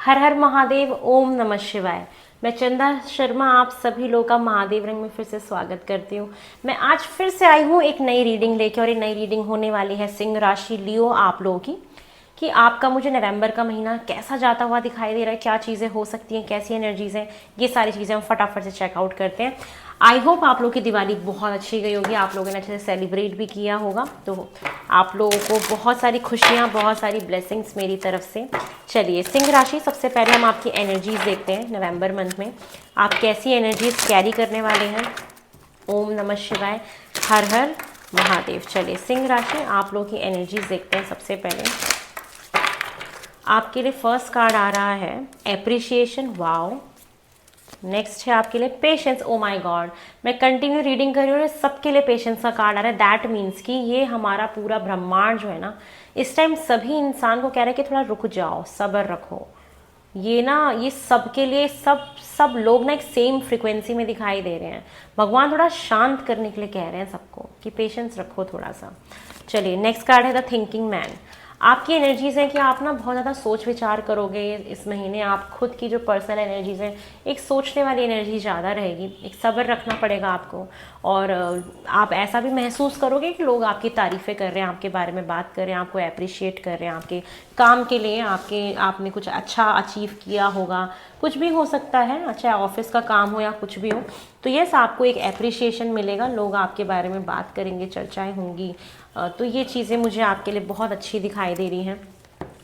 हर हर महादेव, ओम नमः शिवाय। मैं चंदा शर्मा आप सभी लोगों का महादेव रंग में फिर से स्वागत करती हूँ। मैं आज फिर से आई हूँ एक नई रीडिंग लेके, और ये नई रीडिंग होने वाली है सिंह राशि लियो आप लोगों की, कि आपका मुझे नवंबर का महीना कैसा जाता हुआ दिखाई दे रहा है, क्या चीज़ें हो सकती हैं, कैसी एनर्जीज हैं, ये सारी चीज़ें हम फटाफट से चेकआउट करते हैं। आई होप आप लोग की दिवाली बहुत अच्छी गई होगी, आप लोगों ने अच्छे से सेलिब्रेट भी किया होगा। तो आप लोगों को बहुत सारी खुशियाँ, बहुत सारी ब्लेसिंग्स मेरी तरफ से। चलिए, सिंह राशि, सबसे पहले हम आपकी एनर्जीज देखते हैं नवंबर मंथ में आप कैसी एनर्जीज कैरी करने वाले हैं। ओम नमः शिवाय, हर हर महादेव। चलिए, सिंह राशि, आप लोगों की एनर्जीज देखते हैं। सबसे पहले आपके लिए फर्स्ट कार्ड आ रहा है एप्रिशिएशन, वाओ। नेक्स्ट है आपके लिए पेशेंस। ओ माय गॉड, मैं कंटिन्यू रीडिंग कर रही हूँ, सबके लिए पेशेंस का कार्ड आ रहा है। दैट मीन्स कि ये हमारा पूरा ब्रह्मांड जो है ना, इस टाइम सभी इंसान को कह रहा है कि थोड़ा रुक जाओ, सब्र रखो। ये ना, ये सबके लिए, सब लोग ना एक सेम फ्रिक्वेंसी में दिखाई दे रहे हैं। भगवान थोड़ा शांत करने के लिए कह रहे हैं सबको कि पेशेंस रखो थोड़ा सा। चलिए, नेक्स्ट कार्ड है द थिंकिंग मैन। आपकी एनर्जीज हैं कि आप ना बहुत ज़्यादा सोच विचार करोगे इस महीने। आप खुद की जो पर्सनल एनर्जीज हैं, एक सोचने वाली एनर्जी ज़्यादा रहेगी, एक सब्र रखना पड़ेगा आपको। और आप ऐसा भी महसूस करोगे कि लोग आपकी तारीफ़ें कर रहे हैं, आपके बारे में बात कर रहे हैं, आपको अप्रिशिएट कर रहे हैं आपके काम के लिए, आपने कुछ अच्छा अचीव किया होगा, कुछ भी हो सकता है, चाहे ऑफिस का काम हो या कुछ भी हो। तो यस, आपको एक एप्रिशिएशन मिलेगा, लोग आपके बारे में बात करेंगे, चर्चाएं होंगी। तो ये चीज़ें मुझे आपके लिए बहुत अच्छी दिखाई दे रही हैं।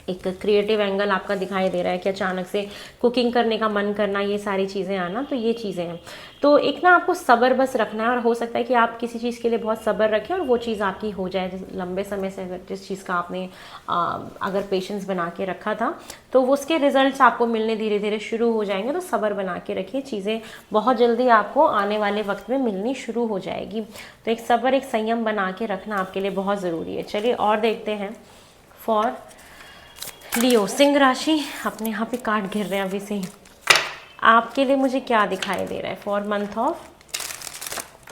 एक क्रिएटिव एंगल आपका दिखाई दे रहा है कि अचानक से कुकिंग करने का मन करना, ये सारी चीज़ें आना, तो ये चीज़ें हैं। तो एक ना आपको सब्र बस रखना है, और हो सकता है कि आप किसी चीज़ के लिए बहुत सब्र रखें और वो चीज़ आपकी हो जाए। लंबे समय से जिस चीज़ का आपने अगर पेशेंस बना के रखा था, तो वो उसके रिजल्ट्स आपको मिलने धीरे धीरे शुरू हो जाएंगे। तो सब्र बना के रखिए, चीज़ें बहुत जल्दी आपको आने वाले वक्त में मिलनी शुरू हो जाएगी। तो एक सब्र, एक संयम बना के रखना आपके लिए बहुत ज़रूरी है। चलिए और देखते हैं फॉर लियो सिंह राशि। अपने यहाँ पे कार्ड गिर रहे हैं अभी से ही। आपके लिए मुझे क्या दिखाई दे रहा है फॉर मंथ ऑफ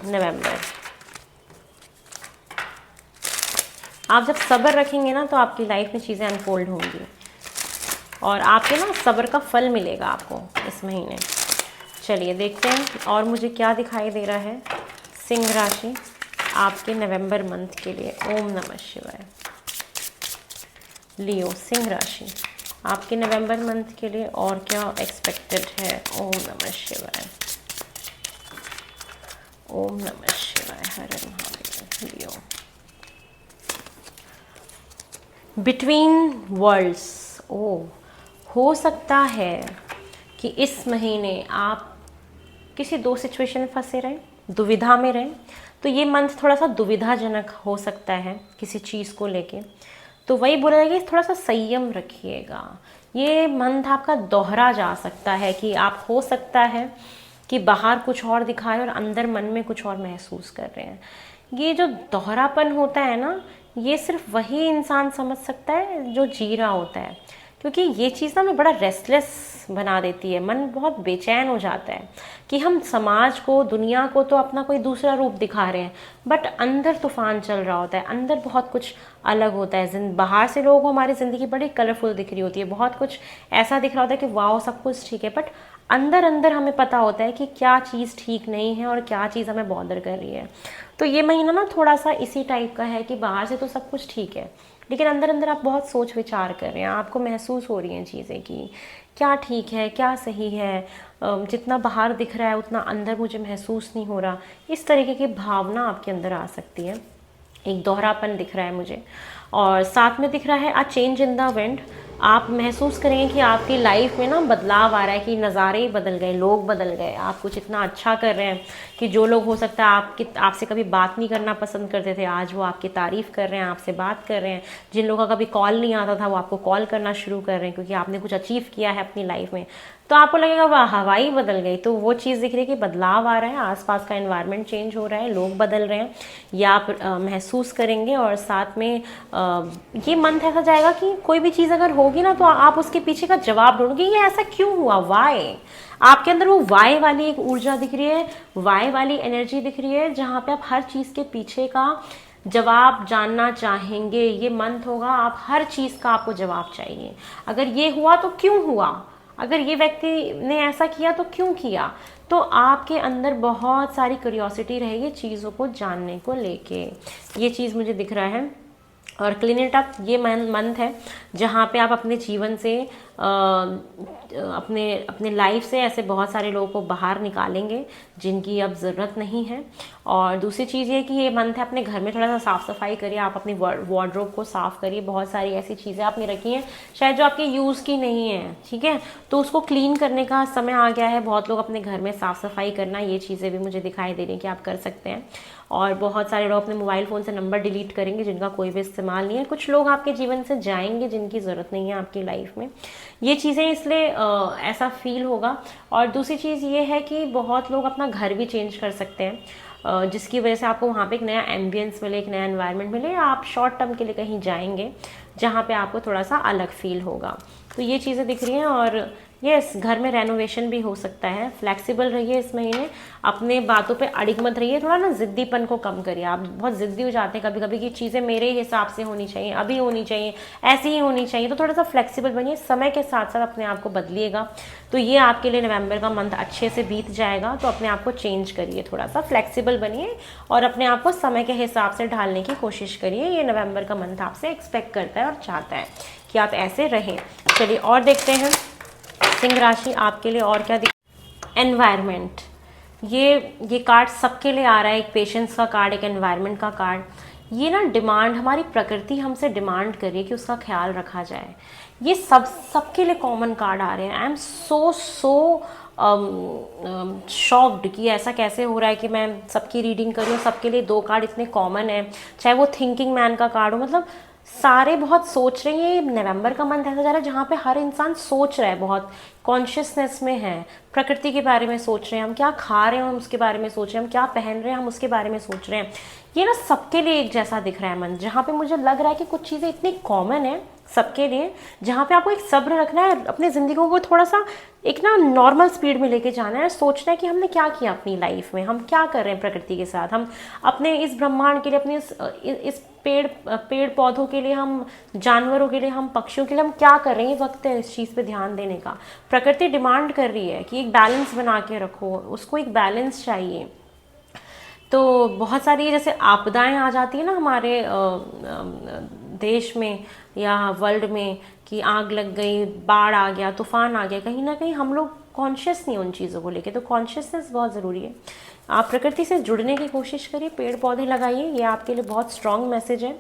नवंबर। आप जब सब्र रखेंगे ना, तो आपकी लाइफ में चीज़ें अनफोल्ड होंगी, और आपके ना सब्र का फल मिलेगा आपको इस महीने। चलिए देखते हैं और मुझे क्या दिखाई दे रहा है सिंह राशि आपके नवंबर मंथ के लिए। ओम नमः शिवाय। लियो सिंह राशि, आपके नवंबर मंथ के लिए और क्या एक्सपेक्टेड है। ओम नमः शिवाय, ओम नमः शिवाय, हर हर महादेव। लियो, बिटवीन वर्ल्ड्स। ओ, हो सकता है कि इस महीने आप किसी दो सिचुएशन में फंसे रहें, दुविधा में रहें। तो ये मंथ थोड़ा सा दुविधाजनक हो सकता है किसी चीज़ को लेके। तो वही बोला जाएगा कि थोड़ा सा संयम रखिएगा। ये मंथ आपका दोहरा जा सकता है कि आप, हो सकता है कि बाहर कुछ और दिखाए और अंदर मन में कुछ और महसूस कर रहे हैं। ये जो दोहरापन होता है ना, ये सिर्फ वही इंसान समझ सकता है जो जी रहा होता है, क्योंकि ये चीज़ ना हमें बड़ा रेस्टलेस बना देती है। मन बहुत बेचैन हो जाता है कि हम समाज को, दुनिया को तो अपना कोई दूसरा रूप दिखा रहे हैं, बट अंदर तूफान चल रहा होता है, अंदर बहुत कुछ अलग होता है। बाहर से लोगों को हमारी ज़िंदगी बड़ी कलरफुल दिख रही होती है, बहुत कुछ ऐसा दिख रहा होता है कि वाह सब कुछ ठीक है, बट अंदर अंदर हमें पता होता है कि क्या चीज़ ठीक नहीं है और क्या चीज़ हमें बॉदर कर रही है। तो ये महीना ना थोड़ा सा इसी टाइप का है कि बाहर से तो सब कुछ ठीक है, लेकिन अंदर अंदर आप बहुत सोच विचार कर रहे हैं, आपको महसूस हो रही हैं चीज़ें कि क्या ठीक है, क्या सही है। जितना बाहर दिख रहा है उतना अंदर मुझे महसूस नहीं हो रहा। इस तरीके की भावना आपके अंदर आ सकती है। एक दोहरापन दिख रहा है मुझे, और साथ में दिख रहा है a change in the wind. आप महसूस करेंगे कि आपकी लाइफ में ना बदलाव आ रहा है, कि नज़ारे ही बदल गए, लोग बदल गए। आप कुछ इतना अच्छा कर रहे हैं कि जो लोग हो सकता है आपसे कभी बात नहीं करना पसंद करते थे, आज वो आपकी तारीफ़ कर रहे हैं, आपसे बात कर रहे हैं। जिन लोगों का कभी कॉल नहीं आता था, वो आपको कॉल करना शुरू कर रहे हैं, क्योंकि आपने कुछ अचीव किया है अपनी लाइफ में। तो आपको लगेगा वाह, हवा ही बदल गई। तो वो चीज़ दिख रही है कि बदलाव आ रहा है, आसपास का एनवायरनमेंट चेंज हो रहा है, लोग बदल रहे हैं, या आप महसूस करेंगे। और साथ में ये मंथ ऐसा जाएगा कि कोई भी चीज़ अगर होगी ना, तो आप उसके पीछे का जवाब ढूंढोगे, ये ऐसा क्यों हुआ, वाई। आपके अंदर वो वाई वाली एक ऊर्जा दिख रही है, वाई वाली एनर्जी दिख रही है, जहाँ पे आप हर चीज़ के पीछे का जवाब जानना चाहेंगे। ये मंथ होगा, आप हर चीज़ का आपको जवाब चाहिए। अगर ये हुआ तो क्यों हुआ, अगर ये व्यक्ति ने ऐसा किया तो क्यों किया, तो आपके अंदर बहुत सारी क्यूरियोसिटी रहेगी चीज़ों को जानने को लेके। ये चीज़ मुझे दिख रहा है। और क्लीन इट अप ये मंथ है जहाँ पे आप अपने जीवन से अपने अपने लाइफ से ऐसे बहुत सारे लोगों को बाहर निकालेंगे जिनकी अब ज़रूरत नहीं है। और दूसरी चीज़ ये कि ये मंथ है अपने घर में थोड़ा सा साफ़ सफाई करिए, आप अपनी वार्डरोब को साफ़ करिए। बहुत सारी ऐसी चीज़ें आपने रखी हैं शायद जो आपके यूज़ की नहीं है, ठीक है, तो उसको क्लीन करने का समय आ गया है। बहुत लोग अपने घर में साफ़ सफाई करना, ये चीज़ें भी मुझे दिखाई दे रही हैं कि आप कर सकते हैं। और बहुत सारे लोग अपने मोबाइल फ़ोन से नंबर डिलीट करेंगे जिनका कोई भी इस्तेमाल नहीं है। कुछ लोग आपके जीवन से जाएंगे जिनकी ज़रूरत नहीं है आपकी लाइफ में। ये चीज़ें इसलिए ऐसा फील होगा। और दूसरी चीज़ ये है कि बहुत लोग अपना घर भी चेंज कर सकते हैं, जिसकी वजह से आपको वहाँ पे एक नया एम्बियंस मिले, एक नया एनवायरनमेंट मिले, या आप शॉर्ट टर्म के लिए कहीं जाएंगे जहाँ पे आपको थोड़ा सा अलग फील होगा। तो ये चीज़ें दिख रही हैं। और यस, घर में रेनोवेशन भी हो सकता है। फ्लेक्सिबल रहिए इस महीने, अपने बातों पे अड़िग मत रहिए, थोड़ा ना जिद्दीपन को कम करिए। आप बहुत जिद्दी हो जाते हैं कभी कभी कि चीज़ें मेरे हिसाब से होनी चाहिए, अभी होनी चाहिए, ऐसी ही होनी चाहिए। तो थोड़ा सा फ्लेक्सिबल बनिए, समय के साथ साथ अपने आप को बदलिएगा। तो ये आपके लिए नवंबर का मंथ अच्छे से बीत जाएगा। तो अपने आप को चेंज करिए, थोड़ा सा फ्लेक्सिबल बनिए और अपने आप को समय के हिसाब से ढालने की कोशिश करिए। ये नवंबर का मंथ आपसे एक्सपेक्ट करता है और चाहता है कि आप ऐसे रहें। चलिए और देखते हैं सिंह राशि आपके लिए और क्या एनवायरनमेंट। ये कार्ड सबके लिए आ रहा है, एक पेशेंस का कार्ड, एक एनवायरनमेंट का कार्ड। ये ना डिमांड, हमारी प्रकृति हमसे डिमांड कर रही है कि उसका ख्याल रखा जाए। ये सबके लिए कॉमन कार्ड आ रहे हैं। आई एम सो शॉक्ड कि ऐसा कैसे हो रहा है कि मैं सबकी रीडिंग करूँ, सबके लिए 2 कार्ड इतने कॉमन है, चाहे वो थिंकिंग मैन का कार्ड हो। मतलब सारे बहुत सोच रहे हैं। ये नवंबर का मंथ ऐसा जा रहा है जहाँ पे हर इंसान सोच रहा है, बहुत कॉन्शियसनेस में है, प्रकृति के बारे में सोच रहे हैं, हम क्या खा रहे हैं हम उसके बारे में सोच रहे हैं, हम क्या पहन रहे हैं हम उसके बारे में सोच रहे हैं। ये ना सबके लिए एक जैसा दिख रहा है मंथ, जहाँ पे मुझे लग रहा है कि कुछ चीज़ें इतनी कॉमन है सबके लिए, जहाँ पे आपको एक सब्र रखना है, अपनी ज़िंदगी को थोड़ा सा एक ना नॉर्मल स्पीड में लेके जाना है, सोचना है कि हमने क्या किया अपनी लाइफ में, हम क्या कर रहे हैं प्रकृति के साथ, हम अपने इस ब्रह्मांड के लिए, अपने इस पेड़ पौधों के लिए, हम जानवरों के लिए, हम पक्षियों के लिए हम क्या कर रहे हैं। ये वक्त है इस चीज़ पे ध्यान देने का। प्रकृति डिमांड कर रही है कि एक बैलेंस बना के रखो, उसको एक बैलेंस चाहिए। तो बहुत सारी जैसे आपदाएं आ जाती है ना हमारे देश में या वर्ल्ड में, कि आग लग गई, बाढ़ आ गया, तूफान आ गया, कहीं ना कहीं हम लोग कॉन्शियस नहीं उन चीज़ों को लेके। तो कॉन्शियसनेस बहुत ज़रूरी है। आप प्रकृति से जुड़ने की कोशिश करिए, पेड़ पौधे लगाइए, ये आपके लिए बहुत स्ट्रॉन्ग मैसेज है।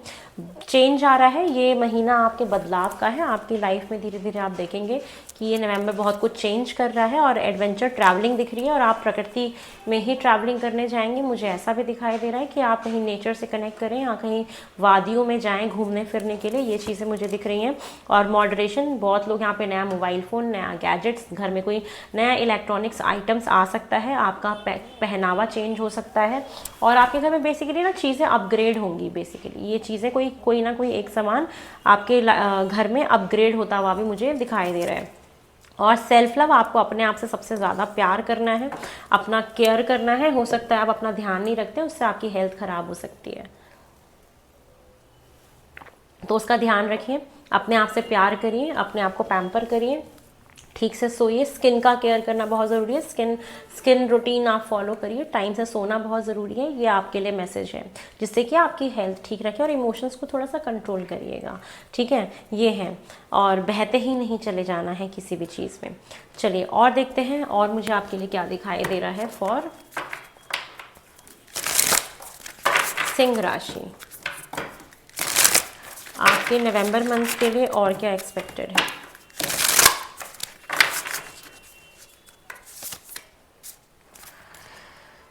चेंज आ रहा है, ये महीना आपके बदलाव का है। आपकी लाइफ में धीरे धीरे आप देखेंगे कि ये नवंबर बहुत कुछ चेंज कर रहा है। और एडवेंचर ट्रैवलिंग दिख रही है और आप प्रकृति में ही ट्रैवलिंग करने जाएंगे। मुझे ऐसा भी दिखाई दे रहा है कि आप कहीं नेचर से कनेक्ट करें या कहीं वादियों में जाएं घूमने फिरने के लिए, ये चीज़ें मुझे दिख रही हैं। और मॉडरेशन, बहुत लोग यहाँ पे नया मोबाइल फ़ोन, नया गैजेट्स, घर में कोई नया इलेक्ट्रॉनिक्स आइटम्स आ सकता है, आपका पहनावा चेंज हो सकता है। और आपके घर में बेसिकली ना चीज़ें अपग्रेड होंगी। बेसिकली ये चीज़ें कोई ना कोई एक सामान आपके घर में अपग्रेड होता हुआ भी मुझे दिखाई दे रहा है। और सेल्फ लव, आपको अपने आप से सबसे ज़्यादा प्यार करना है, अपना केयर करना है। हो सकता है आप अपना ध्यान नहीं रखते, उससे आपकी हेल्थ खराब हो सकती है, तो उसका ध्यान रखिए। अपने आप से प्यार करिए, अपने आप को पैम्पर करिए, ठीक से सोइए। स्किन का केयर करना बहुत ज़रूरी है, स्किन रूटीन आप फॉलो करिए, टाइम से सोना बहुत ज़रूरी है। ये आपके लिए मैसेज है, जिससे कि आपकी हेल्थ ठीक रखे और इमोशंस को थोड़ा सा कंट्रोल करिएगा, ठीक है, ये है। और बहते ही नहीं चले जाना है किसी भी चीज़ में। चलिए और देखते हैं और मुझे आपके लिए क्या दिखाई दे रहा है फॉर सिंह राशि। आपके नवंबर मंथ के लिए और क्या एक्सपेक्टेड है।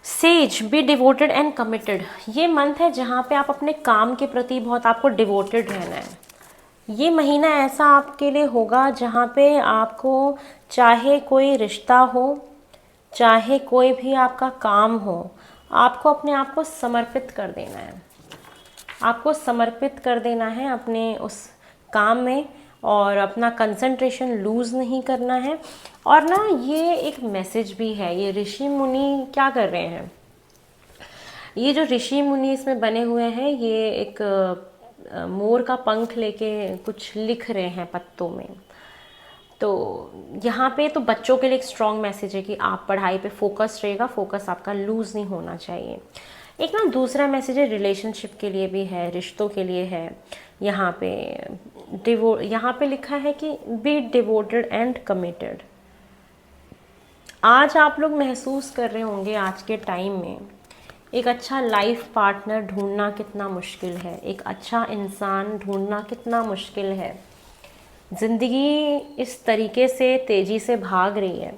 Says, be devoted and committed. ये मंथ है जहाँ पे आप अपने काम के प्रति बहुत आपको डिवोटेड रहना है। ये महीना ऐसा आपके लिए होगा जहाँ पे आपको, चाहे कोई रिश्ता हो, चाहे कोई भी आपका काम हो, आपको अपने आप को समर्पित कर देना है। आपको समर्पित कर देना है अपने उस काम में और अपना कंसंट्रेशन लूज़ नहीं करना है। और ना ये एक मैसेज भी है, ये ऋषि मुनि क्या कर रहे हैं, ये जो ऋषि मुनि इसमें बने हुए हैं, ये एक मोर का पंख लेके कुछ लिख रहे हैं पत्तों में। तो यहाँ पे तो बच्चों के लिए एक स्ट्रॉन्ग मैसेज है कि आप पढ़ाई पे फोकस रहेगा, फोकस आपका लूज़ नहीं होना चाहिए। एक ना दूसरा मैसेज है रिलेशनशिप के लिए भी है, रिश्तों के लिए है। यहाँ पे यहाँ पे लिखा है कि बी डिवोटेड एंड कमिटेड। आज आप लोग महसूस कर रहे होंगे आज के टाइम में एक अच्छा लाइफ पार्टनर ढूंढना कितना मुश्किल है, एक अच्छा इंसान ढूंढना कितना मुश्किल है। ज़िंदगी इस तरीके से तेज़ी से भाग रही है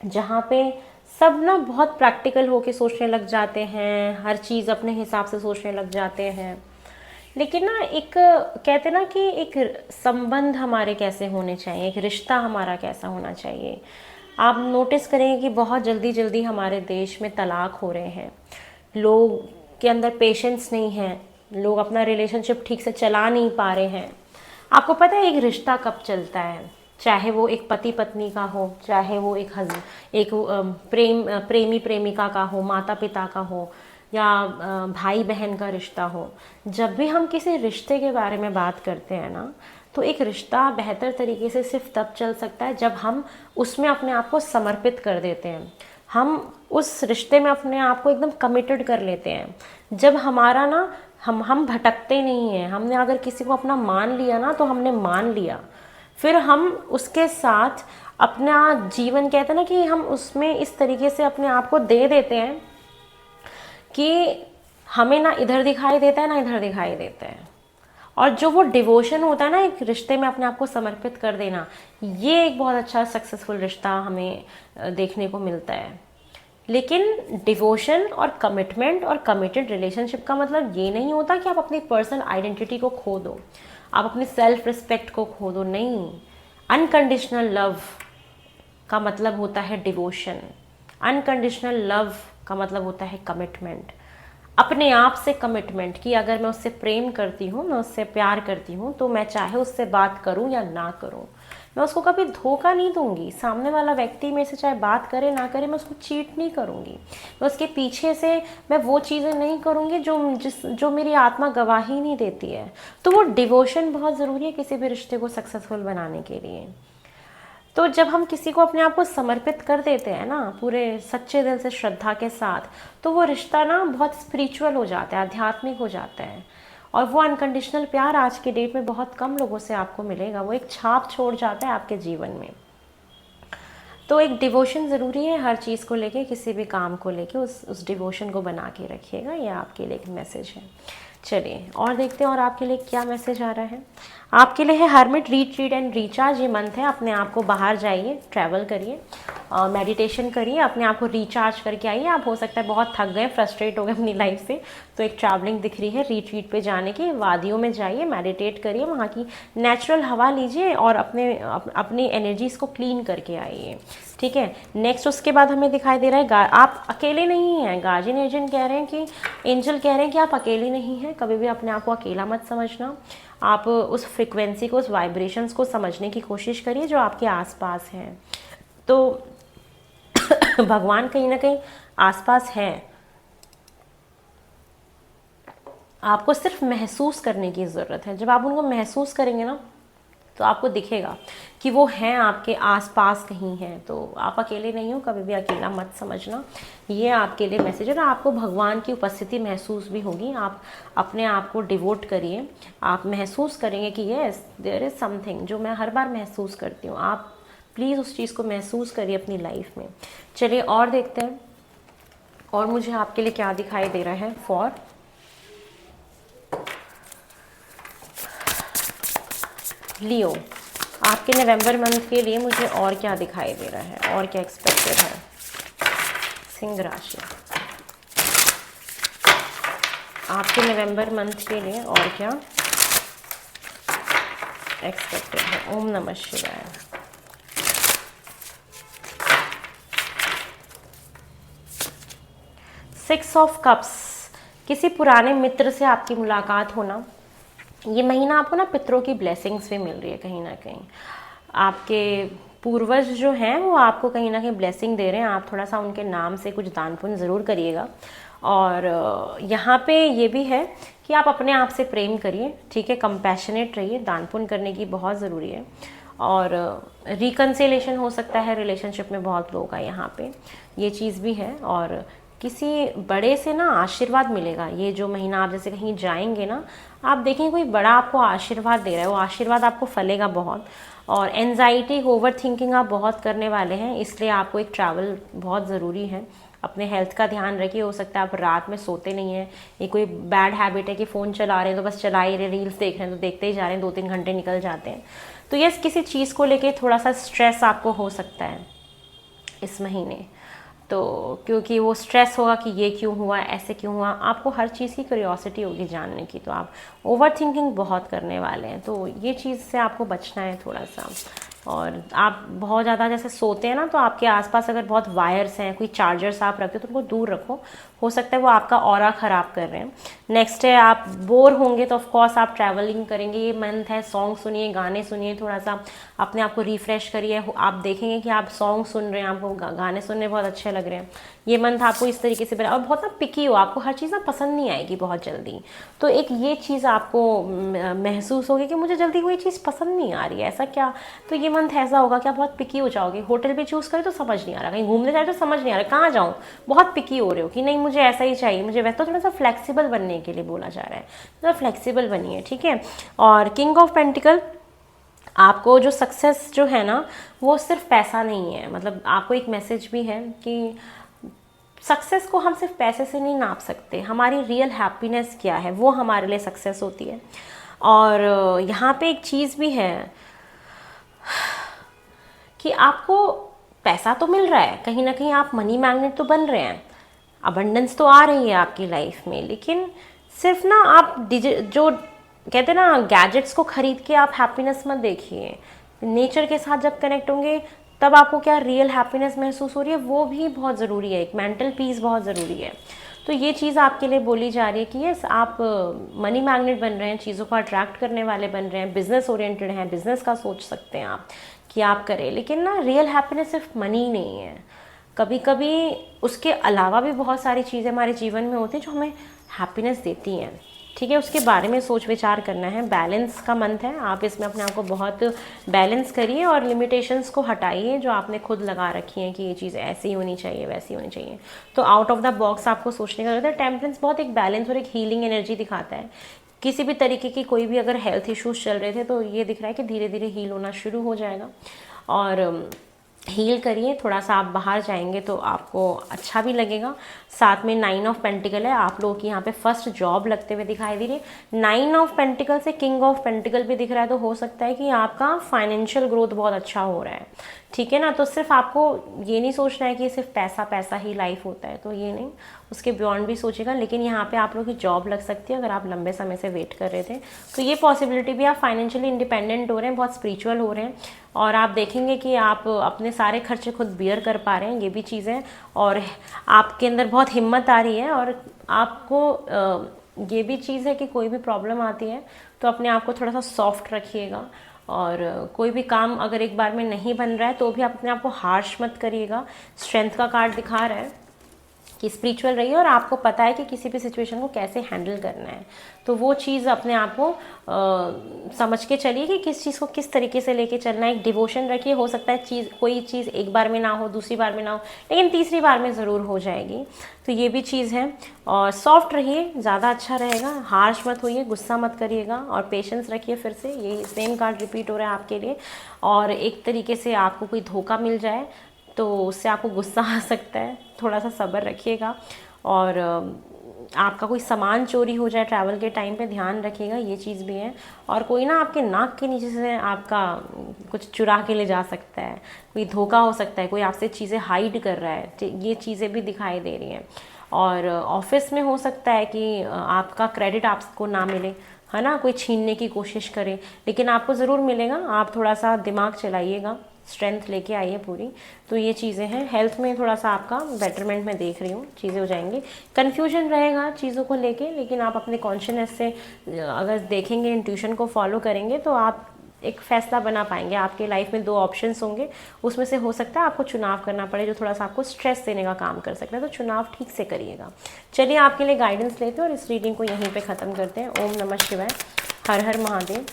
जहाँ पे सब ना बहुत प्रैक्टिकल होके सोचने लग जाते हैं, हर चीज़ अपने हिसाब से सोचने लग जाते हैं। लेकिन ना एक कहते ना कि एक संबंध हमारे कैसे होने चाहिए, एक रिश्ता हमारा कैसा होना चाहिए। आप नोटिस करेंगे कि बहुत जल्दी जल्दी हमारे देश में तलाक हो रहे हैं, लोग के अंदर पेशेंस नहीं है, लोग अपना रिलेशनशिप ठीक से चला नहीं पा रहे हैं। आपको पता है एक रिश्ता कब चलता है, चाहे वो एक पति पत्नी का हो, चाहे वो एक प्रेमी प्रेमिका का हो, माता पिता का हो, या भाई बहन का रिश्ता हो। जब भी हम किसी रिश्ते के बारे में बात करते हैं ना, तो एक रिश्ता बेहतर तरीके से सिर्फ तब चल सकता है जब हम उसमें अपने आप को समर्पित कर देते हैं, हम उस रिश्ते में अपने आप को एकदम कमिटेड कर लेते हैं। जब हमारा ना हम भटकते नहीं हैं, हमने अगर किसी को अपना मान लिया ना तो हमने मान लिया, फिर हम उसके साथ अपना जीवन कहते हैं ना कि हम उसमें इस तरीके से अपने आप को दे देते हैं कि हमें ना इधर दिखाई देता है ना इधर दिखाई देता है। और जो वो डिवोशन होता है ना एक रिश्ते में अपने आप को समर्पित कर देना, ये एक बहुत अच्छा सक्सेसफुल रिश्ता हमें देखने को मिलता है। लेकिन डिवोशन और कमिटमेंट और कमिटेड रिलेशनशिप का मतलब ये नहीं होता कि आप अपनी पर्सनल आइडेंटिटी को खो दो, आप अपनी सेल्फ रिस्पेक्ट को खो दो, नहीं। अनकंडीशनल लव का मतलब होता है डिवोशन, अनकंडीशनल लव का मतलब होता है कमिटमेंट, अपने आप से कमिटमेंट कि अगर मैं उससे प्रेम करती हूँ, मैं उससे प्यार करती हूँ, तो मैं चाहे उससे बात करूँ या ना करूँ, मैं उसको कभी धोखा नहीं दूंगी। सामने वाला व्यक्ति मेरे से चाहे बात करे ना करे, मैं उसको चीट नहीं करूँगी, मैं उसके पीछे से मैं वो चीज़ें नहीं करूँगी जो मेरी आत्मा गवाही नहीं देती है। तो वो डिवोशन बहुत ज़रूरी है किसी भी रिश्ते को सक्सेसफुल बनाने के लिए। तो जब हम किसी को अपने आप को समर्पित कर देते हैं ना पूरे सच्चे दिल से श्रद्धा के साथ, तो वो रिश्ता ना बहुत स्पिरिचुअल हो जाता है, आध्यात्मिक हो जाता है। और वो अनकंडीशनल प्यार आज के डेट में बहुत कम लोगों से आपको मिलेगा, वो एक छाप छोड़ जाता है आपके जीवन में। तो एक डिवोशन ज़रूरी है हर चीज़ को लेके, किसी भी काम को लेके उस डिवोशन को बना के रखिएगा। ये आपके लिए एक मैसेज है। चलिए और देखते हैं और आपके लिए क्या मैसेज आ रहा है। आपके लिए है हर्मिट रीट्रीट एंड रिचार्ज। ये मंथ है, अपने आप को बाहर जाइए, ट्रैवल करिए, मेडिटेशन करिए, अपने आप को रिचार्ज करके आइए। आप हो सकता है बहुत थक गए, फ्रस्ट्रेट हो गए अपनी लाइफ से, तो एक ट्रैवलिंग दिख रही है रिट्रीट पे जाने की। वादियों में जाइए, मेडिटेट करिए, वहाँ की नेचुरल हवा लीजिए और अपनी एनर्जीज को क्लीन करके आइए। ठीक है। नेक्स्ट उसके बाद हमें दिखाई दे रहा है आप अकेले नहीं हैं। गार्जियन एजेंट कह रहे हैं कि एंजल कह रहे हैं कि आप अकेले नहीं हैं। कभी भी अपने आप को अकेला मत समझना। आप उस फ्रिक्वेंसी को, उस वाइब्रेशंस को समझने की कोशिश करिए जो आपके आसपास हैं। तो भगवान कहीं ना कहीं आसपास हैं, आपको सिर्फ महसूस करने की ज़रूरत है। जब आप उनको महसूस करेंगे ना तो आपको दिखेगा कि वो हैं आपके आसपास कहीं हैं। तो आप अकेले नहीं हो, कभी भी अकेला मत समझना। ये आपके लिए मैसेज है। आपको भगवान की उपस्थिति महसूस भी होगी। आप अपने आप को डिवोट करिए, आप महसूस करेंगे कि यस देयर इज़ समथिंग जो मैं हर बार महसूस करती हूँ। आप प्लीज़ उस चीज़ को महसूस करिए अपनी लाइफ में। चलिए और देखते हैं और मुझे आपके लिए क्या दिखाई दे रहा है फॉर लियो। आपके नवंबर मंथ के लिए मुझे और क्या दिखाई दे रहा है और क्या एक्सपेक्टेड है। सिंह राशि आपके नवंबर मंथ के लिए और क्या एक्सपेक्टेड है। ओम नमः शिवाय। सिक्स ऑफ कप्स, किसी पुराने मित्र से आपकी मुलाकात होना। ये महीना आपको ना पितरों की ब्लेसिंग्स भी मिल रही है। कहीं ना कहीं आपके पूर्वज जो हैं वो आपको कहीं ना कहीं ब्लेसिंग दे रहे हैं। आप थोड़ा सा उनके नाम से कुछ दान पुण्य ज़रूर करिएगा। और यहाँ पे ये भी है कि आप अपने आप से प्रेम करिए। ठीक है, कंपैशनेट रहिए, दान पुण्य करने की बहुत ज़रूरी है। और रिकन्सिलेशन हो सकता है रिलेशनशिप में बहुत लोगों का यहाँ पे, ये चीज़ भी है। और किसी बड़े से ना आशीर्वाद मिलेगा ये जो महीना। आप जैसे कहीं जाएंगे ना, आप देखेंगे कोई बड़ा आपको आशीर्वाद दे रहा है, वो आशीर्वाद आपको फलेगा बहुत। और एनजाइटी, ओवर थिंकिंग आप बहुत करने वाले हैं, इसलिए आपको एक ट्रैवल बहुत ज़रूरी है। अपने हेल्थ का ध्यान रखिए। हो सकता है आप रात में सोते नहीं हैं, ये कोई बैड हैबिट है कि फ़ोन चला रहे हैं तो बस चला ही रहे, रील्स देख रहे हैं तो देखते ही जा रहे हैं, 2-3 घंटे निकल जाते हैं। तो यस, किसी चीज़ को लेके थोड़ा सा स्ट्रेस आपको हो सकता है इस महीने। तो क्योंकि वो स्ट्रेस होगा कि ये क्यों हुआ, ऐसे क्यों हुआ, आपको हर चीज़ की क्यूरियोसिटी होगी जानने की, तो आप ओवर थिंकिंग बहुत करने वाले हैं। तो ये चीज़ से आपको बचना है थोड़ा सा। और आप बहुत ज़्यादा जैसे सोते हैं ना, तो आपके आसपास अगर बहुत वायर्स हैं, कोई चार्जर्स आप रखते हो तो उनको दूर रखो, हो सकता है वो आपका ऑरा ख़राब कर रहे हैं। नेक्स्ट है, आप बोर होंगे तो ऑफ कोर्स आप ट्रैवलिंग करेंगे। ये मंथ है, सॉन्ग सुनिए, गाने सुनिए, थोड़ा सा अपने आप को रिफ्रेश करिए। आप देखेंगे कि आप सॉन्ग सुन रहे हैं, आपको गाने सुनने बहुत अच्छे लग रहे हैं। ये मंथ आपको इस तरीके से और बहुत ना पिकी हो, आपको हर चीज़ ना पसंद नहीं आएगी बहुत जल्दी। तो एक ये चीज़ आपको महसूस होगी कि मुझे जल्दी कोई चीज़ पसंद नहीं आ रही है, ऐसा क्या। तो ये मंथ ऐसा होगा कि आप बहुत पिकी हो जाओगे। होटल भी चूज़ करें तो समझ नहीं आ रहा, कहीं घूमने जाए तो समझ नहीं आ रहा कहाँ जाऊँ, बहुत पिकी हो रहे हो कि नहीं मुझे ऐसा ही चाहिए मुझे। वैसे तो थोड़ा सा फ्लेक्सिबल बनने के लिए बोला जा रहा है, तो फ्लेक्सिबल बनिए, ठीक है। और किंग ऑफ पेंटिकल, आपको जो सक्सेस जो है ना, वो सिर्फ पैसा नहीं है। मतलब आपको एक मैसेज भी है कि सक्सेस को हम सिर्फ पैसे से नहीं नाप सकते, हमारी रियल हैप्पीनेस क्या है वो हमारे लिए सक्सेस होती है। और यहाँ पे एक चीज़ भी है कि आपको पैसा तो मिल रहा है, कहीं ना कहीं आप मनी मैग्नेट तो बन रहे हैं, अबंडेंस तो आ रही है आपकी लाइफ में, लेकिन सिर्फ ना आप जो कहते हैं ना गैजेट्स को खरीद के आप हैप्पीनेस मत देखिए। नेचर के साथ जब कनेक्ट होंगे तब आपको क्या रियल हैप्पीनेस महसूस हो रही है, वो भी बहुत ज़रूरी है। एक मेंटल पीस बहुत ज़रूरी है। तो ये चीज़ आपके लिए बोली जा रही है कि यस, आप मनी मैग्नेट बन रहे हैं, चीज़ों को अट्रैक्ट करने वाले बन रहे हैं, बिजनेस ओरिएंटेड हैं, बिजनेस का सोच सकते हैं आप कि आप करें। लेकिन ना रियल हैप्पीनेस सिर्फ मनी नहीं है, कभी कभी उसके अलावा भी बहुत सारी चीज़ें हमारे जीवन में होती हैं जो हमें हैप्पीनेस देती हैं, ठीक है। उसके बारे में सोच विचार करना है। बैलेंस का मंथ है, आप इसमें अपने आप को बहुत बैलेंस करिए और लिमिटेशंस को हटाइए जो आपने खुद लगा रखी हैं कि ये चीज़ ऐसी होनी चाहिए, वैसी होनी चाहिए। तो आउट ऑफ द बॉक्स आपको सोचने का रहता है। टेम्परेंस बहुत एक बैलेंस और एक हीलिंग एनर्जी दिखाता है। किसी भी तरीके की कोई भी अगर हेल्थ इश्यूज चल रहे थे तो ये दिख रहा है कि धीरे धीरे हील होना शुरू हो जाएगा। और हील करिए, थोड़ा सा आप बाहर जाएंगे तो आपको अच्छा भी लगेगा। साथ में 9 ऑफ पेंटिकल है, आप लोगों की यहाँ पे फर्स्ट जॉब लगते हुए दिखाई दे रही है। 9 ऑफ पेंटिकल से किंग ऑफ पेंटिकल भी दिख रहा है, तो हो सकता है कि आपका फाइनेंशियल ग्रोथ बहुत अच्छा हो रहा है, ठीक है ना। तो सिर्फ आपको ये नहीं सोचना है कि सिर्फ पैसा पैसा ही लाइफ होता है, तो ये नहीं, उसके बियॉन्ड भी सोचेगा। लेकिन यहाँ पे आप लोगों की जॉब लग सकती है अगर आप लंबे समय से वेट कर रहे थे, तो ये पॉसिबिलिटी भी, आप फाइनेंशियली इंडिपेंडेंट हो रहे हैं, बहुत स्पिरिचुअल हो रहे हैं और आप देखेंगे कि आप अपने सारे खर्चे खुद बियर कर पा रहे हैं, ये भी चीज़ें। और आपके अंदर बहुत हिम्मत आ रही है और आपको ये भी चीज़ है कि कोई भी प्रॉब्लम आती है तो अपने आप को थोड़ा सा सॉफ्ट रखिएगा। और कोई भी काम अगर एक बार में नहीं बन रहा है तो भी आप अपने आप को हार्श मत करिएगा। स्ट्रेंथ का कार्ड दिखा रहा है कि स्पिरिचुअल रहिए और आपको पता है कि किसी भी सिचुएशन को कैसे हैंडल करना है, तो वो चीज़ अपने आप को समझ के चलिए कि किस चीज़ को किस तरीके से लेके चलना है। एक डिवोशन रखिए, हो सकता है कोई चीज़ एक बार में ना हो, दूसरी बार में ना हो, लेकिन तीसरी बार में ज़रूर हो जाएगी, तो ये भी चीज़ है। और सॉफ्ट रहिए, ज़्यादा अच्छा रहेगा। हार्श मत होइए, गुस्सा मत करिएगा और पेशेंस रखिए। फिर से यही सेम कार्ड रिपीट हो रहा है आपके लिए। और एक तरीके से आपको कोई धोखा मिल जाए तो उससे आपको गुस्सा आ सकता है, थोड़ा सा सब्र रखिएगा। और आपका कोई सामान चोरी हो जाए ट्रैवल के टाइम पे, ध्यान रखिएगा, ये चीज़ भी है। और कोई ना आपके नाक के नीचे से आपका कुछ चुरा के ले जा सकता है, कोई धोखा हो सकता है, कोई आपसे चीज़ें हाइड कर रहा है, ये चीज़ें भी दिखाई दे रही हैं। और ऑफिस में हो सकता है कि आपका क्रेडिट आपको ना मिले, है ना, कोई छीनने की कोशिश करे, लेकिन आपको ज़रूर मिलेगा। आप थोड़ा सा दिमाग चलाइएगा, स्ट्रेंथ लेके आइए पूरी। तो ये चीज़ें हैं। हेल्थ में थोड़ा सा आपका बेटरमेंट मैं देख रही हूँ, चीज़ें हो जाएंगी। कन्फ्यूजन रहेगा चीज़ों को लेके, लेकिन आप अपने कॉन्शियसनेस से अगर देखेंगे, इंट्यूशन को फॉलो करेंगे तो आप एक फैसला बना पाएंगे। आपके लाइफ में 2 ऑप्शंस होंगे, उसमें से हो सकता है आपको चुनाव करना पड़े जो थोड़ा सा आपको स्ट्रेस देने का काम कर सकता है, तो चुनाव ठीक से करिएगा। चलिए आपके लिए गाइडेंस लेते हैं और इस रीडिंग को यहीं पे ख़त्म करते हैं। ओम नमः शिवाय, हर हर महादेव।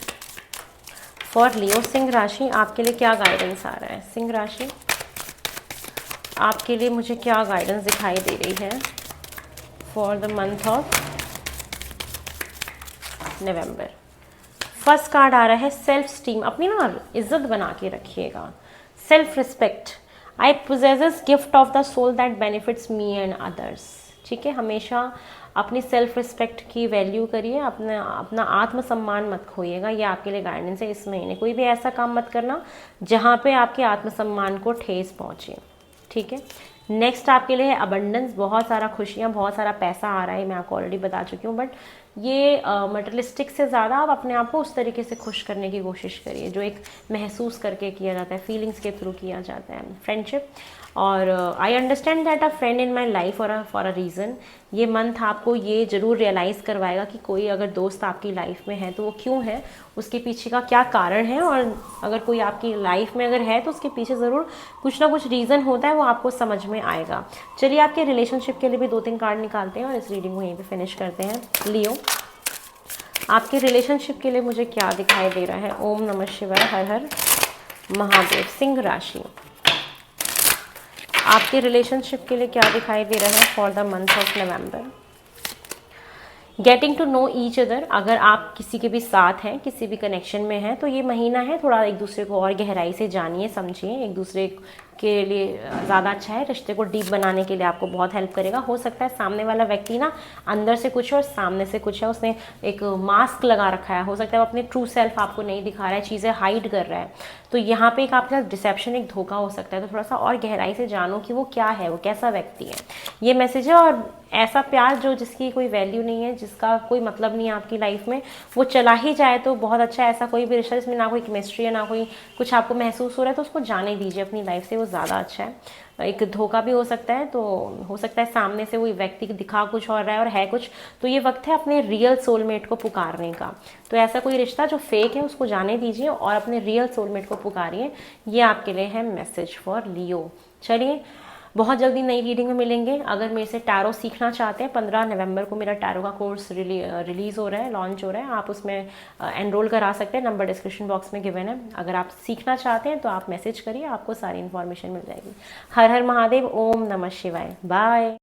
फॉर लियो सिंह राशि आपके लिए क्या गाइडेंस आ रहा है? सिंह राशि आपके लिए मुझे क्या गाइडेंस दिखाई दे रही है for the month of November? First card आ रहा है सेल्फ स्टीम, अपनी ना इज्जत बना के रखिएगा। Self respect, I possesses gift of the soul that benefits me and others. ठीक है, हमेशा अपनी सेल्फ रिस्पेक्ट की वैल्यू करिए, अपना अपना आत्मसम्मान मत खोइएगा। ये आपके लिए गाइडेंस है इस महीने। कोई भी ऐसा काम मत करना जहाँ पे आपके आत्मसम्मान को ठेस पहुँचे। ठीक है, नेक्स्ट आपके लिए है अबंडेंस, बहुत सारा खुशियाँ, बहुत सारा पैसा आ रहा है, मैं आपको ऑलरेडी बता चुकी हूँ। बट ये मटेरियलिस्टिक से ज़्यादा आप अपने आप को उस तरीके से खुश करने की कोशिश करिए जो एक महसूस करके किया जाता है, फीलिंग्स के थ्रू किया जाता है। फ्रेंडशिप, और I understand that a friend in my life और फॉर अ रीज़न। ये मंथ आपको ये ज़रूर रियलाइज़ करवाएगा कि कोई अगर दोस्त आपकी लाइफ में है तो वो क्यों है, उसके पीछे का क्या कारण है, और अगर कोई आपकी लाइफ में अगर है तो उसके पीछे ज़रूर कुछ ना कुछ रीज़न होता है, वो आपको समझ में आएगा। चलिए आपके रिलेशनशिप के लिए भी 2-3 कार्ड निकालते हैं और इस रीडिंग को यहीं पे फिनिश करते हैं। लियो, आपके रिलेशनशिप के लिए मुझे क्या दिखाई दे रहा है? ओम नमः शिवाय, हर हर महादेव। सिंह राशि आपके रिलेशनशिप के लिए क्या दिखाई दे रहा है for the month of November? Getting to know each other, अगर आप किसी के भी साथ हैं, किसी भी कनेक्शन में हैं, तो ये महीना है थोड़ा एक दूसरे को और गहराई से जानिए, समझिए। एक दूसरे के लिए ज़्यादा अच्छा है, रिश्ते को डीप बनाने के लिए आपको बहुत हेल्प करेगा। हो सकता है सामने वाला व्यक्ति ना अंदर से कुछ है और सामने से कुछ है, उसने एक मास्क लगा रखा है, हो सकता है वो अपने ट्रू सेल्फ आपको नहीं दिखा रहा है, चीज़ें हाइड कर रहा है। तो यहाँ पे एक आपके साथ डिसेप्शन, एक धोखा हो सकता है। तो थोड़ा सा और गहराई से जानो कि वो क्या है, वो कैसा व्यक्ति है, ये मैसेज है। और ऐसा प्यार जो जिसकी कोई वैल्यू नहीं है, जिसका कोई मतलब नहीं है आपकी लाइफ में, वो चला ही जाए तो बहुत अच्छा है। ऐसा कोई भी रिश्ता जिसमें ना कोई केमिस्ट्री है, ना कोई कुछ आपको महसूस हो रहा है, तो उसको जाने दीजिए अपनी लाइफ से, वो ज़्यादा अच्छा है। एक धोखा भी हो सकता है, तो हो सकता है सामने से वो व्यक्ति दिखा कुछ और रहा है और है कुछ, तो ये वक्त है अपने रियल सोलमेट को पुकारने का। तो ऐसा कोई रिश्ता जो फेक है उसको जाने दीजिए और अपने रियल सोलमेट को पुकारिए। ये आपके लिए है मैसेज फॉर लियो। चलिए बहुत जल्दी नई रीडिंग में मिलेंगे। अगर मेरे से टैरो सीखना चाहते हैं, 15 नवंबर को मेरा टैरो का कोर्स रिलीज़ हो रहा है, लॉन्च हो रहा है, आप उसमें एनरोल करा सकते हैं। नंबर डिस्क्रिप्शन बॉक्स में गिवन है। अगर आप सीखना चाहते हैं तो आप मैसेज करिए, आपको सारी इन्फॉर्मेशन मिल जाएगी। हर हर महादेव, ओम नमः शिवाय, बाय।